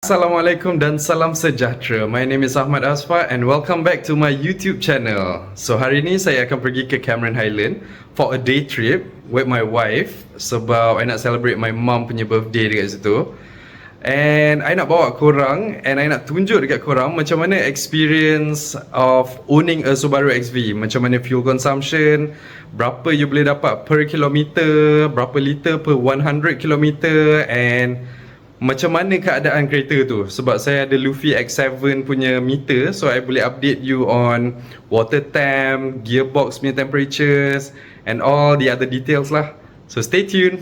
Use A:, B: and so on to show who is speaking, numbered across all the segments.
A: Assalamualaikum dan salam sejahtera. My name is Ahmad Asfar and welcome back to my YouTube channel. So hari ni saya akan pergi ke Cameron Highland for a day trip with my wife sebab I nak celebrate my mum punya birthday dekat situ. And I nak bawa korang and I nak tunjuk dekat korang macam mana experience of owning a Subaru XV. Macam mana fuel consumption, berapa you boleh dapat per kilometer, berapa liter per 100 kilometer, and macam mana keadaan kereta tu. Sebab saya ada Luffy X7 punya meter, so I boleh update you on water temp, gearbox punya temperatures and all the other details lah. So stay tuned.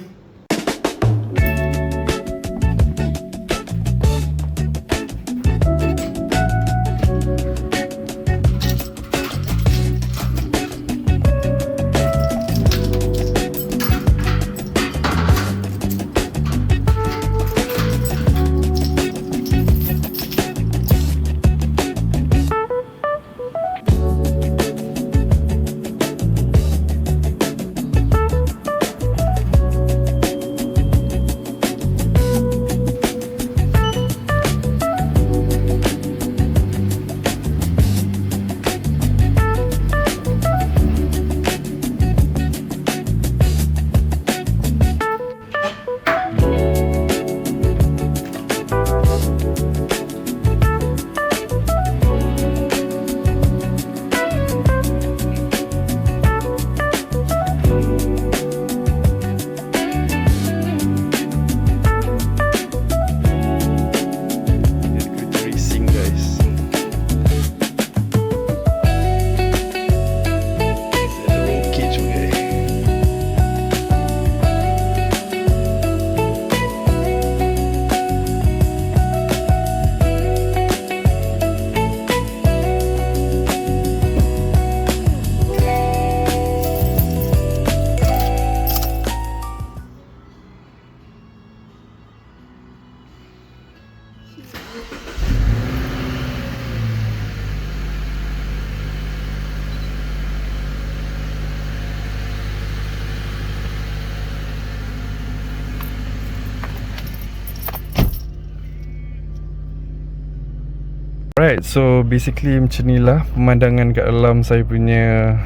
A: Right, so basically macam ni lah pemandangan kat dalam saya punya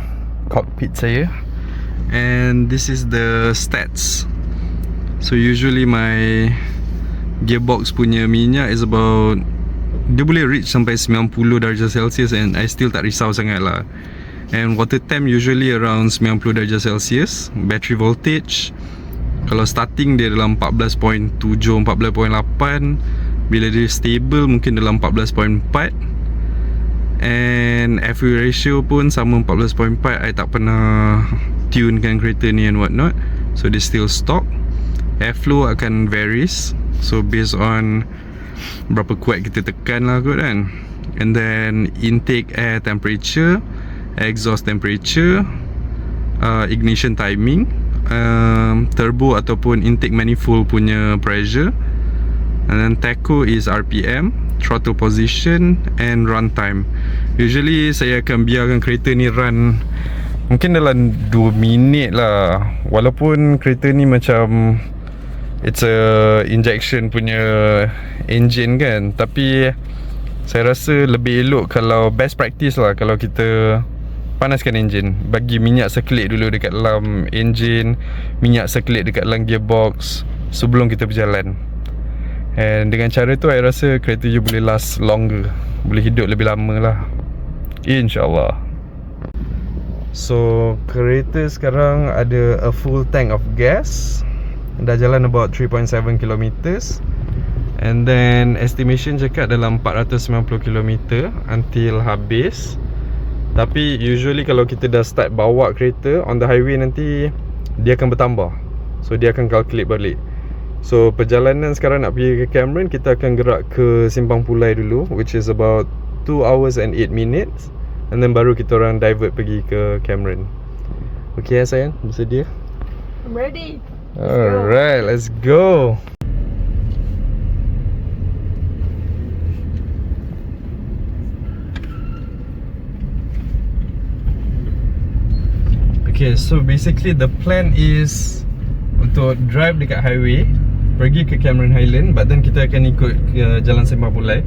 A: cockpit saya. And this is the stats. So usually my gearbox punya minyak is about, dia boleh reach sampai 90 darjah Celsius and I still tak risau sangat lah. And water temp usually around 90 darjah Celsius. Battery voltage, kalau starting dia dalam 14.7, 14.8. Bila dia stable mungkin dalam 14.4. And fuel ratio pun sama 14.4. I tak pernah tunekan kereta ni and what not, so dia still stock. Airflow akan varies, so based on berapa kuat kita tekan lah kot kan. And then intake air temperature, exhaust temperature, ignition timing, turbo ataupun intake manifold punya pressure. And then tacho is RPM, throttle position and run time. Usually saya akan biarkan kereta ni run mungkin dalam 2 minit lah. Walaupun kereta ni macam it's a injection punya engine kan, tapi saya rasa lebih elok kalau best practice lah kalau kita panaskan engine, bagi minyak circulate dulu dekat dalam engine, minyak circulate dekat dalam gearbox sebelum kita berjalan. And dengan cara tu I rasa kereta you boleh last longer, boleh hidup lebih lama lah, InsyaAllah. So kereta sekarang ada a full tank of gas, dah jalan about 3.7 km. And then estimation cakap dalam 490 km until habis. Tapi usually kalau kita dah start bawa kereta on the highway nanti dia akan bertambah, so dia akan calculate balik. So perjalanan sekarang nak pergi ke Cameron, kita akan gerak ke Simpang Pulai dulu, which is about 2 hours and 8 minutes. And then baru kita orang divert pergi ke Cameron. Okay ya sayang, bersedia?
B: I'm ready.
A: Alright, let's go. Okay, so basically the plan is untuk drive dekat highway pergi ke Cameron Highland, but then kita akan ikut ke Jalan Sembah Pulai.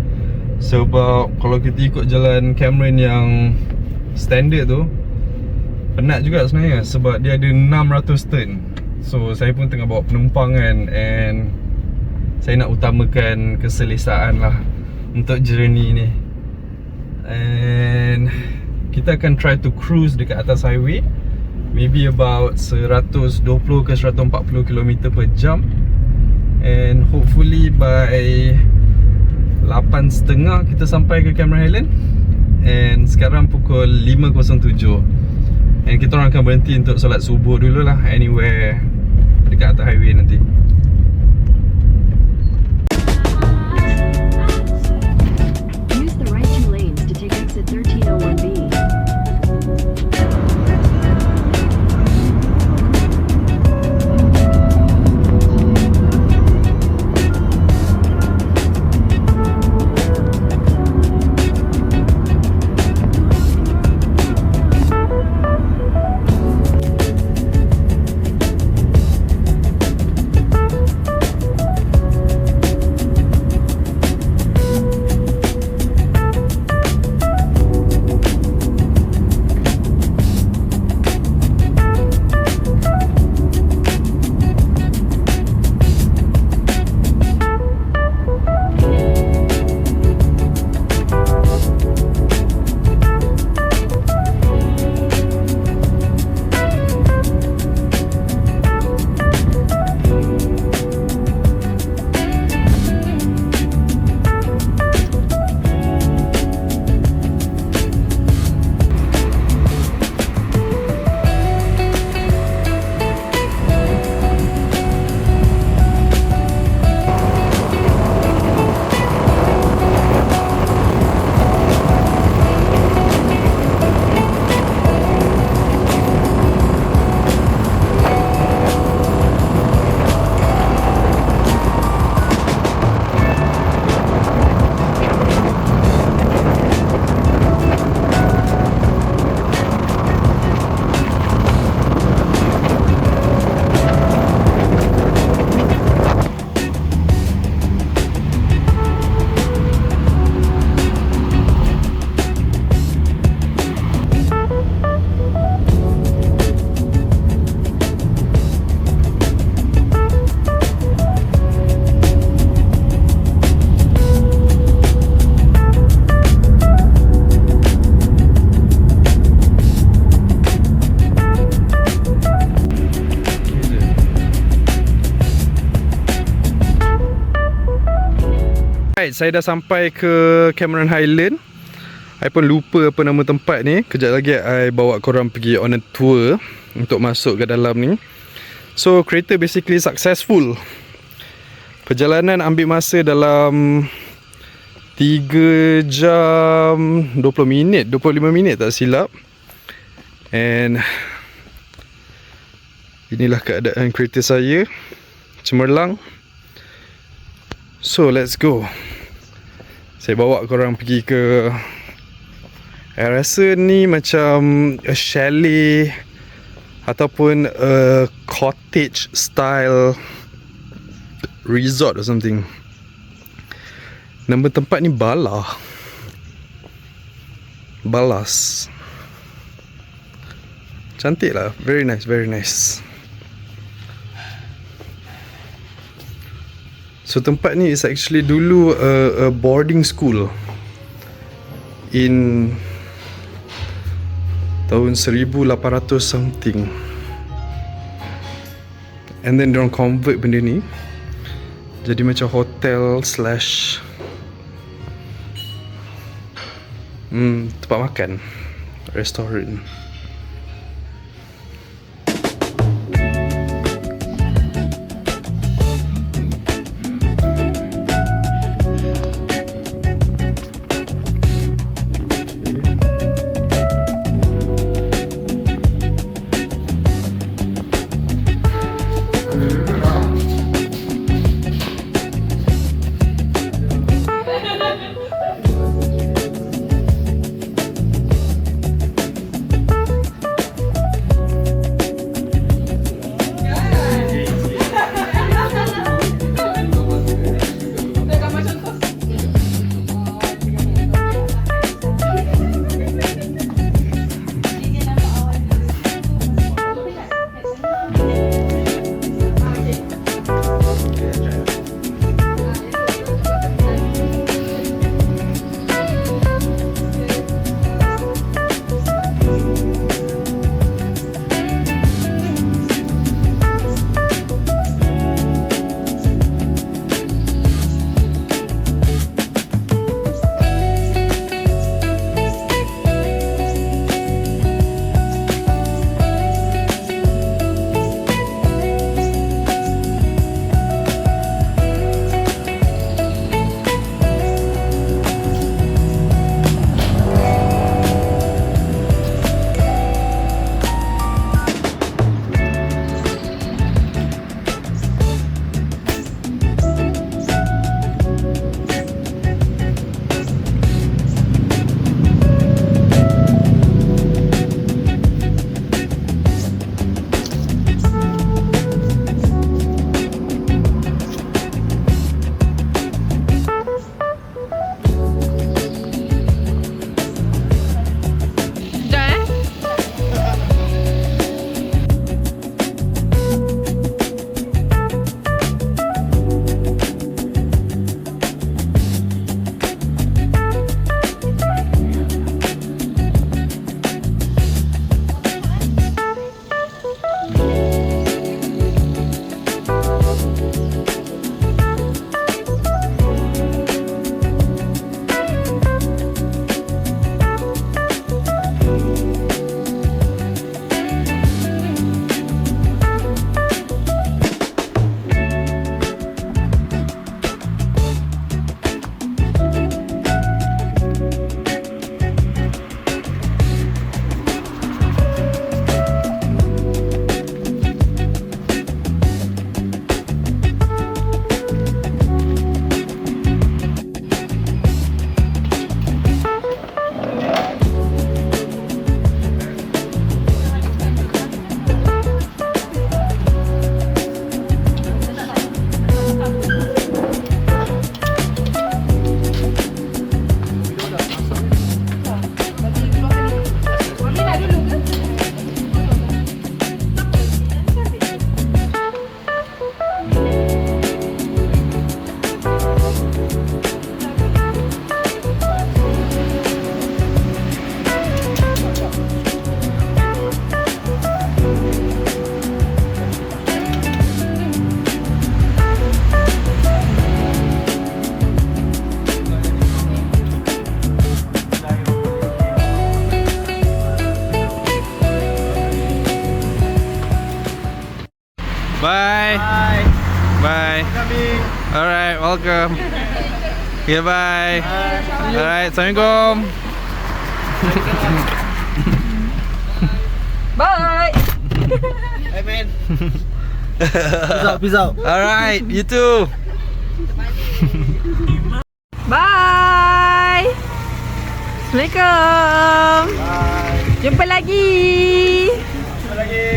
A: Sebab kalau kita ikut Jalan Cameron yang standard tu, penat juga sebenarnya sebab dia ada 600 turn. So saya pun tengah bawa penumpang kan, and saya nak utamakan keselesaan lah untuk journey ni. And kita akan try to cruise dekat atas highway, maybe about 120 ke 140 km per jam. And hopefully by 8.30 kita sampai ke Cameron Highland. And sekarang pukul 5.07, and kita orang akan berhenti untuk solat subuh dulu lah anywhere dekat atas highway nanti.
B: Use the right two lanes to take exit 1301B.
A: Alright, saya dah sampai ke Cameron Highland. I pun lupa apa nama tempat ni. Kejap lagi I bawa korang pergi on a tour untuk masuk ke dalam ni. So kereta basically successful. Perjalanan ambil masa dalam 3 jam 20 minit 25 minit tak silap. And inilah keadaan kereta saya, cemerlang. So let's go. Saya bawa korang pergi ke, saya rasa ni macam a chalet ataupun a cottage style resort or something. Nama tempat ni Balas. Cantik lah, very nice, very nice. So tempat ni is actually dulu a boarding school in tahun 1800 something. And then diorang convert benda ni jadi macam hotel slash tempat makan, restoran. Alright, welcome. Okay, bye. Alright, Assalamualaikum.
C: Bye.
D: Hey man. Peace out.
A: Alright, you too.
C: Bye. Assalamualaikum.
D: Bye.
C: Jumpa lagi.
D: Jumpa lagi.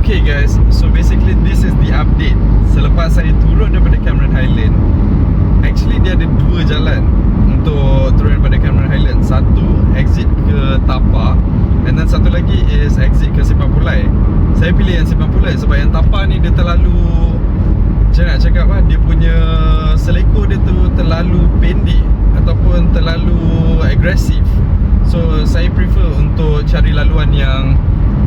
A: Okay guys, so basically this is the update. Selepas saya turun daripada Cameron Highland, actually dia ada dua jalan untuk turun daripada Cameron Highland. Satu exit ke Tapa, and then satu lagi is exit ke Simpang Pulai. Saya pilih yang Simpang Pulai sebab yang Tapa ni dia terlalu, macam nak cakap lah, dia punya selekor dia tu terlalu pendek ataupun terlalu agresif. So saya prefer untuk cari laluan yang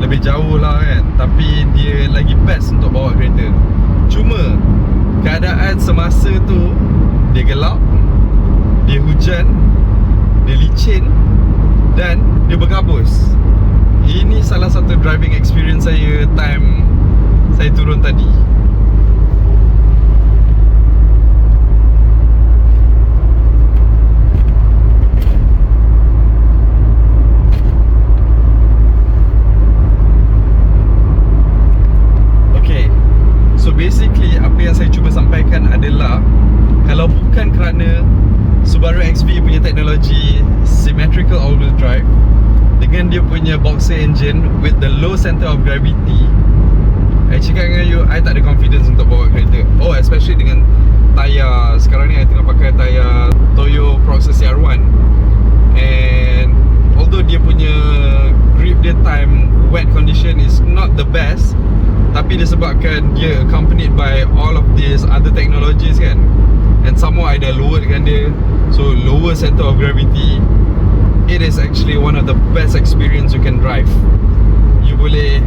A: lebih jauh lah kan, tapi dia lagi best untuk bawa kereta. Cuma keadaan semasa tu dia gelap, dia hujan, dia licin dan dia berkabus. Ini salah satu driving experience saya time saya turun tadi. Basically, apa yang saya cuba sampaikan adalah, kalau bukan kerana Subaru XV punya teknologi symmetrical all-wheel drive dengan dia punya boxer engine with the low center of gravity, I cakap dengan you, I tak ada confidence untuk bawa kereta. Oh, especially dengan tayar. Sekarang ni I tengah pakai tayar Toyo Proxus CR1, and although dia punya grip dia time wet condition is not the best, tapi disebabkan dia accompanied by all of these other technologies kan, and some more I dah loweredkan dia, so lower center of gravity, it is actually one of the best experience you can drive. You boleh,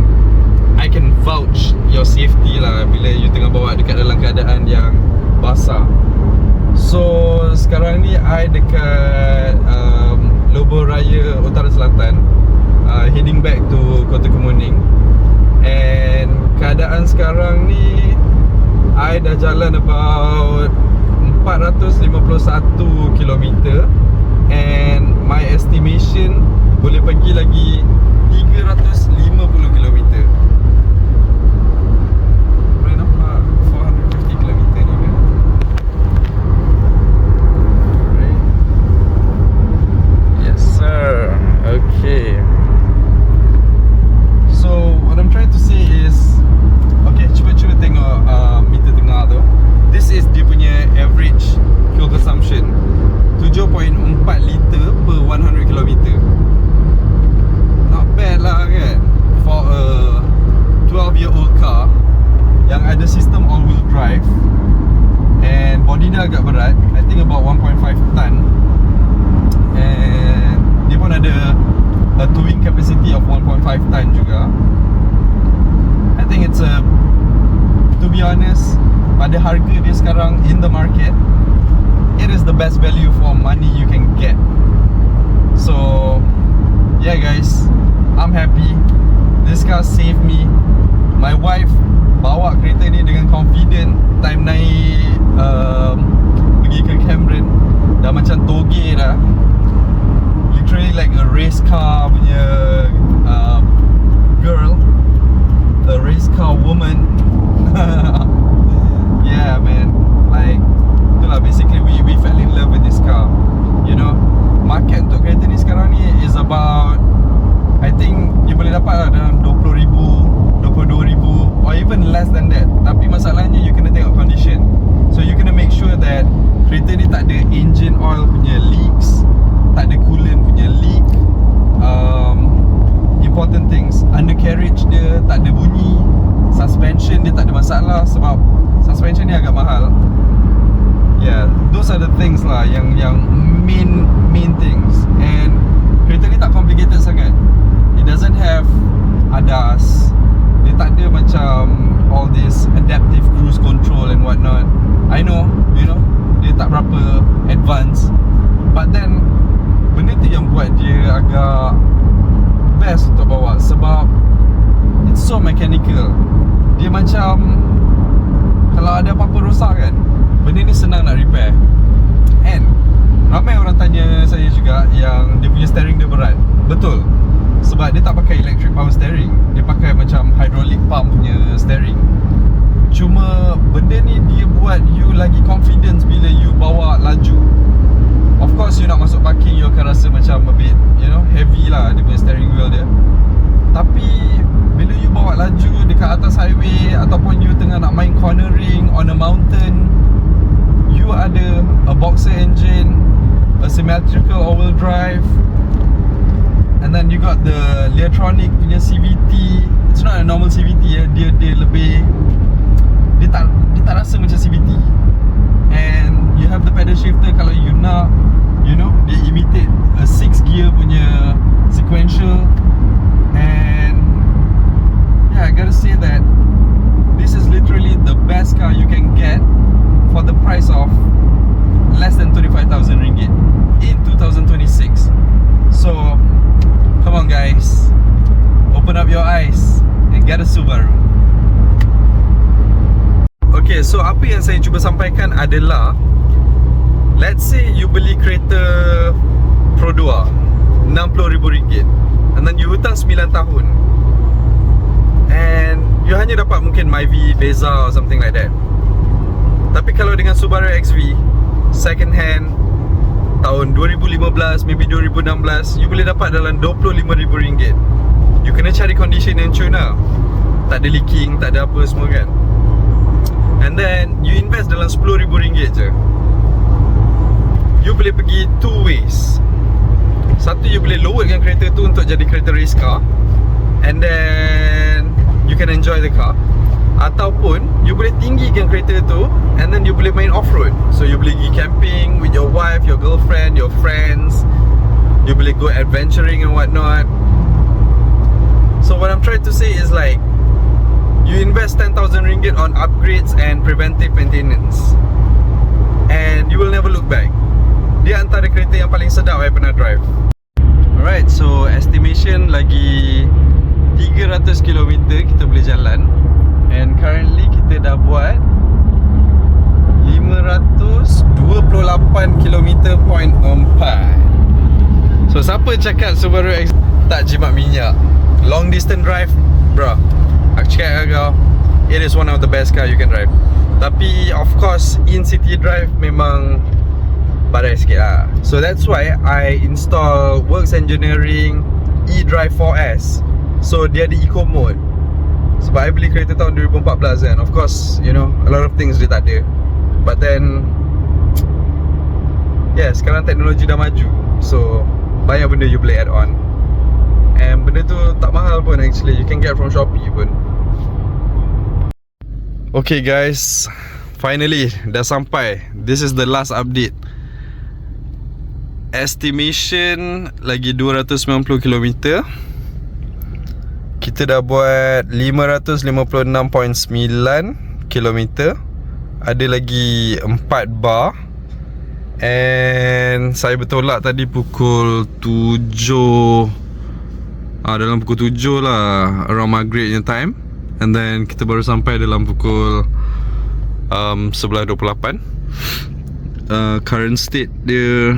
A: I can vouch your safety lah bila you tengah bawa dekat dalam keadaan yang basah. So sekarang ni I dekat Lobo Raya Utara Selatan, heading back to Kota Kemuning. And keadaan sekarang ni I dah jalan about 451 km, and my estimation boleh pergi lagi 350 km. Boleh nampak 450 km ni kan. Alright. Yes sir. Okay. So what I'm trying to say is, okay, cuba tengok meter tengah tu. This is dia punya average fuel consumption, 7.4 liter per 100 km. Not bad lah kan, for a 12-year-old car yang ada sistem all-wheel drive, and body dia agak berat, I think about 1.5 ton, and dia pun ada a towing capacity of 1.5 ton juga. I think it's a, to be honest, pada harga dia sekarang in the market, it is the best value for money you can get. So yeah guys, I'm happy. This car saved me. My wife bawa kereta ni dengan confident time naik pergi ke Cameron, dah macam toge dah. Literally like a race car punya girl, a race car woman. Yeah man, like itulah basically we fell in love with this car. You know, market untuk kereta ni sekarang ni is about, I think you boleh dapat lah dalam 20,000, 22,000 or even less than that. Tapi masalahnya you kena tengok condition. So you kena make sure that kereta ni tak ada engine oil punya leaks, tak ada coolant punya leak. Important things, undercarriage dia tak ada bunyi, suspension dia tak ada masalah sebab suspension ni agak mahal. Yeah, those are the things lah yang main things. And kereta ni tak complicated sangat. It doesn't have ADAS. Dia tak ada macam all this adaptive cruise control and whatnot. I know, you know, dia tak berapa advance, but then benda tu yang buat dia agak macam kalau ada apa-apa rosak kan, benda ni senang nak repair. And ramai orang tanya saya juga yang dia punya steering dia berat. Betul, sebab dia tak pakai electric power steering. Dia pakai macam hydraulic pump punya steering. Cuma benda ni dia buat you lagi confidence bila you bawa laju. Of course you nak masuk parking, you akan rasa macam a bit, you know, heavy lah dia punya steering wheel dia. Tapi bila you bawa laju dekat atas highway ataupun you tengah nak main cornering on a mountain, you ada a boxer engine, a symmetrical all-wheel drive, and then you got the Leatronic punya CVT. It's not a normal CVT ya. Dia lebih, dia tak rasa macam CVT. And you have the pedal shifter kalau you nak, you know, dia imitate a 6 gear punya sequential. And yeah, I gotta say that this is literally the best car you can get for the price of less than 25,000 ringgit in 2026. So come on guys, open up your eyes and get a Subaru. Okay, so apa yang saya cuba sampaikan adalah, let's say you beli kereta Pro 2 RM60,000 and then you hutang 9 tahun and you hanya dapat mungkin Myvi, Beza or something like that. Tapi kalau dengan Subaru XV second hand tahun 2015, maybe 2016, you boleh dapat dalam RM25,000. You kena cari condition yang tune lah, tak ada leaking, tak ada apa semua kan. And then you invest dalam RM10,000 je. You boleh pergi two ways. Satu, you boleh lowerkan kereta tu untuk jadi kereta race car, and then you can enjoy the car. Ataupun you boleh tinggikan kereta tu and then you boleh main off-road. So you boleh pergi camping with your wife, your girlfriend, your friends. You boleh go adventuring and whatnot. So what I'm trying to say is like, you invest RM10,000 on upgrades and preventive maintenance, and you will never look back. Dia antara kereta yang paling sedap saya pernah drive. Alright, so estimation lagi 300 km kita boleh jalan. And currently kita dah buat 528 km.4. So siapa cakap Subaru X tak jimat minyak? Long distance drive, bro, aku cakap kau, it is one of the best car you can drive. Tapi of course in city drive memang badai sikit lah. So that's why I install Works Engineering eDrive 4S. So dia ada eco mode. Sebab I beli kereta tahun 2014 kan. Of course, you know, a lot of things dia tak ada. But then, yeah, sekarang teknologi dah maju. So banyak benda you boleh add on. And benda tu tak mahal pun actually. You can get from Shopee pun. Okay guys, finally dah sampai. This is the last update. Estimation lagi 290 km. Kita dah buat 556.9 km. Ada lagi 4 bar. And saya bertolak tadi pukul 7, dalam pukul 7 lah, around maghrib punya time. And then kita baru sampai dalam pukul 11.28. Current state dia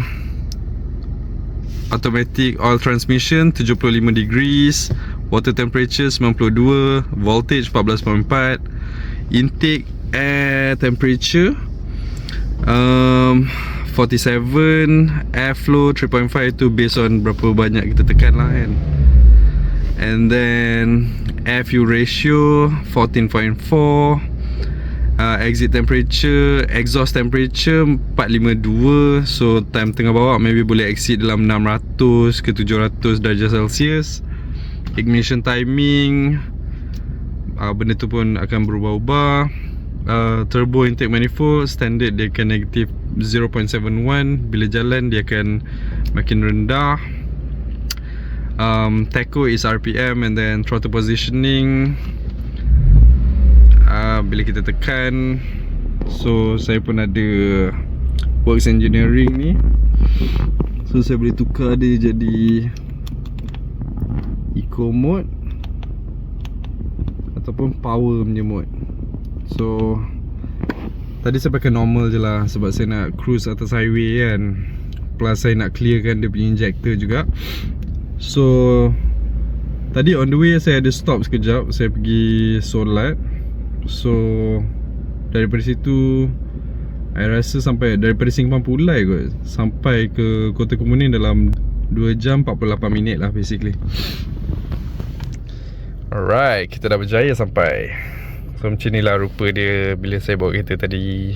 A: automatic oil transmission 75 degrees, water temperature 92, voltage 14.4, intake air temperature 47, airflow 3.5. tu based on berapa banyak kita tekan lah kan. And then air fuel ratio 14.4, exit temperature, exhaust temperature 452. So time tengah bawa maybe boleh exceed dalam 600 ke 700 darjah Celsius. Ignition timing, benda tu pun akan berubah-ubah. Turbo intake manifold standard dia akan negative 0.71. Bila jalan dia akan makin rendah. Tacho is RPM, and then throttle positioning, bila kita tekan. So saya pun ada Works Engineering ni, so saya boleh tukar dia jadi eco mode ataupun power punya mode. So tadi saya pakai normal je lah sebab saya nak cruise atas highway kan. Plus saya nak clearkan dia punya injector juga. So tadi on the way saya ada stop sekejap. Saya pergi solat. So daripada situ I rasa sampai daripada Simpang Pulai kot sampai ke Kota Kemuning dalam 2 jam 48 minit lah basically. Alright, kita dah berjaya sampai. So macam ni lah rupa dia bila saya bawa kereta tadi.